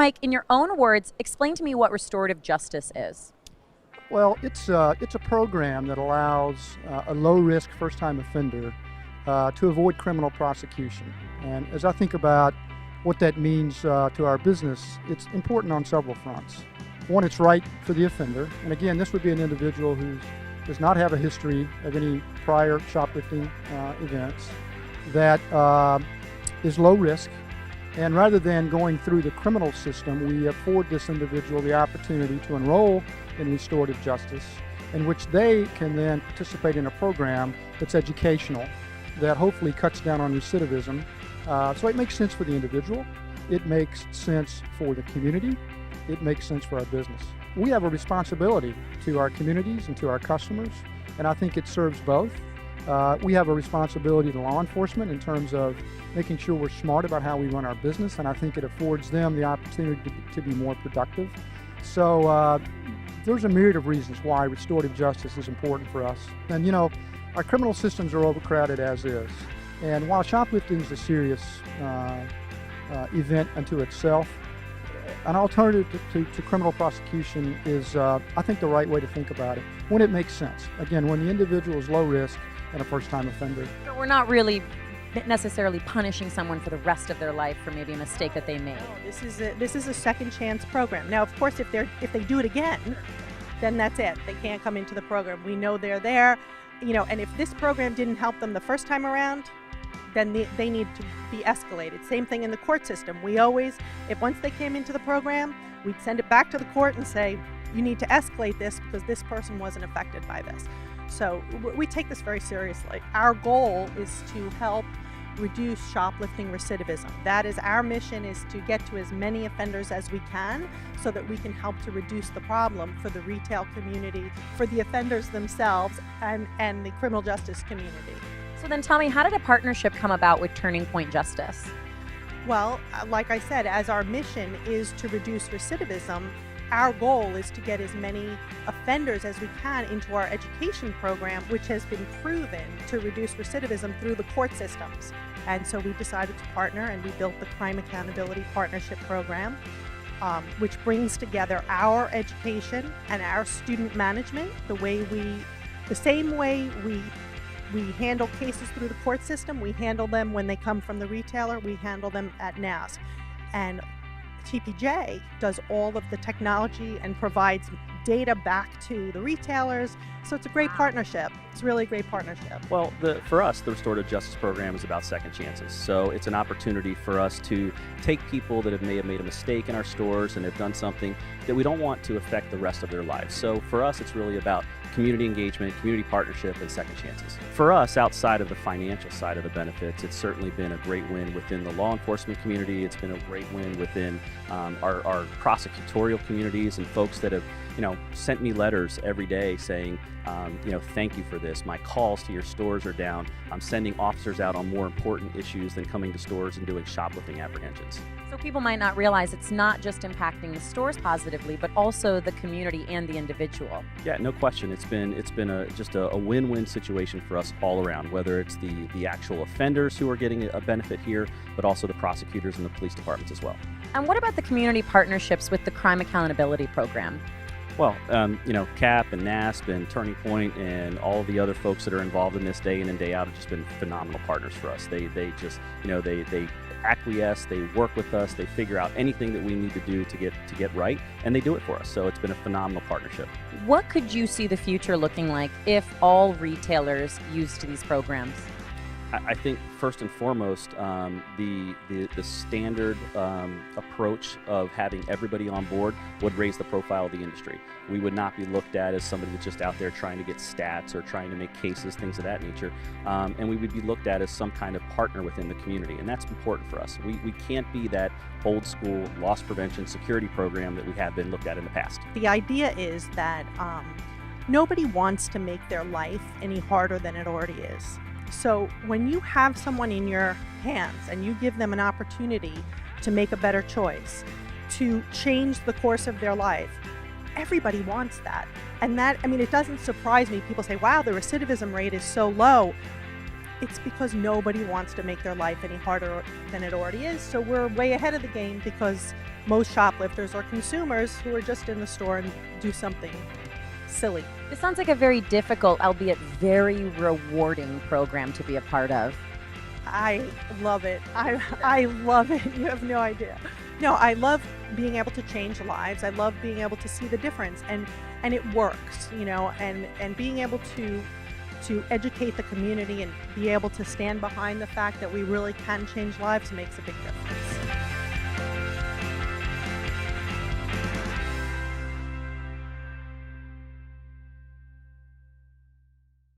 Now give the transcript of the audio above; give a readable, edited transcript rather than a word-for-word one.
Mike, in your own words, explain to me what restorative justice is. Well, it's a program that allows a low-risk first-time offender to avoid criminal prosecution. And as I think about what that means to our business, it's important on several fronts. One, it's right for the offender. And again, this would be an individual who does not have a history of any prior shoplifting events, that is low risk. And rather than going through the criminal system, we afford this individual the opportunity to enroll in restorative justice, in which they can then participate in a program that's educational, that hopefully cuts down on recidivism. So it makes sense for the individual, it makes sense for the community, it makes sense for our business. We have a responsibility to our communities and to our customers, and I think it serves both. We have a responsibility to law enforcement in terms of making sure we're smart about how we run our business, and I think it affords them the opportunity to be more productive. So there's a myriad of reasons why restorative justice is important for us. And you know, our criminal systems are overcrowded as is. And while shoplifting is a serious event unto itself, an alternative to criminal prosecution is, I think, the right way to think about it, when it makes sense. Again, when the individual is low risk and a first-time offender. So we're not really necessarily punishing someone for the rest of their life for maybe a mistake that they made. No, this is a second chance program. Now, of course, if they do it again, then that's it. They can't come into the program. We know they're there, you know. And if this program didn't help them the first time around, then they need to be escalated. Same thing in the court system. We always, if once they came into the program, we'd send it back to the court and say, you need to escalate this because this person wasn't affected by this. So we take this very seriously. Our goal is to help reduce shoplifting recidivism. That is our mission, is to get to as many offenders as we can so that we can help to reduce the problem for the retail community, for the offenders themselves, and the criminal justice community. So then tell me, how did a partnership come about with Turning Point Justice? Well, like I said, as our mission is to reduce recidivism, our goal is to get as many offenders as we can into our education program, which has been proven to reduce recidivism through the court systems. And so we decided to partner, and we built the Crime Accountability Partnership Program, which brings together our education and our student management, the same way we handle cases through the court system. We handle them when they come from the retailer. We handle them at NASP. And TPJ does all of the technology and provides data back to the retailers. So it's a great partnership. It's really a great partnership. Well, for us, the Restorative Justice Program is about second chances. So it's an opportunity for us to take people that may have made a mistake in our stores and have done something that we don't want to affect the rest of their lives. So for us, it's really about community engagement, community partnership, and second chances. For us, outside of the financial side of the benefits, it's certainly been a great win within the law enforcement community. It's been a great win within our prosecutorial communities and folks that have, sent me letters every day saying, thank you for this. My calls to your stores are down. I'm sending officers out on more important issues than coming to stores and doing shoplifting apprehensions. So people might not realize it's not just impacting the stores positively, but also the community and the individual. Yeah, no question. It's been just a win-win situation for us all around, whether it's the actual offenders who are getting a benefit here, but also the prosecutors and the police departments as well. And what about the community partnerships with the Crime Accountability Program? Well, CAP and NASP and Turning Point and all the other folks that are involved in this day in and day out have just been phenomenal partners for us. They just, they acquiesce, they work with us, they figure out anything that we need to do to get right, and they do it for us. So it's been a phenomenal partnership. What could you see the future looking like if all retailers used these programs? I think first and foremost, the standard approach of having everybody on board would raise the profile of the industry. We would not be looked at as somebody that's just out there trying to get stats or trying to make cases, things of that nature. And we would be looked at as some kind of partner within the community, and that's important for us. We can't be that old school loss prevention security program that we have been looked at in the past. The idea is that nobody wants to make their life any harder than it already is. So when you have someone in your hands and you give them an opportunity to make a better choice, to change the course of their life, everybody wants that. And that, it doesn't surprise me. People say, wow, the recidivism rate is so low. It's because nobody wants to make their life any harder than it already is. So we're way ahead of the game because most shoplifters are consumers who are just in the store and do something silly. This sounds like a very difficult, albeit very rewarding program to be a part of. I love it. I love it. You have no idea. No, I love being able to change lives. I love being able to see the difference, and it works, and being able to educate the community and be able to stand behind the fact that we really can change lives makes a big difference.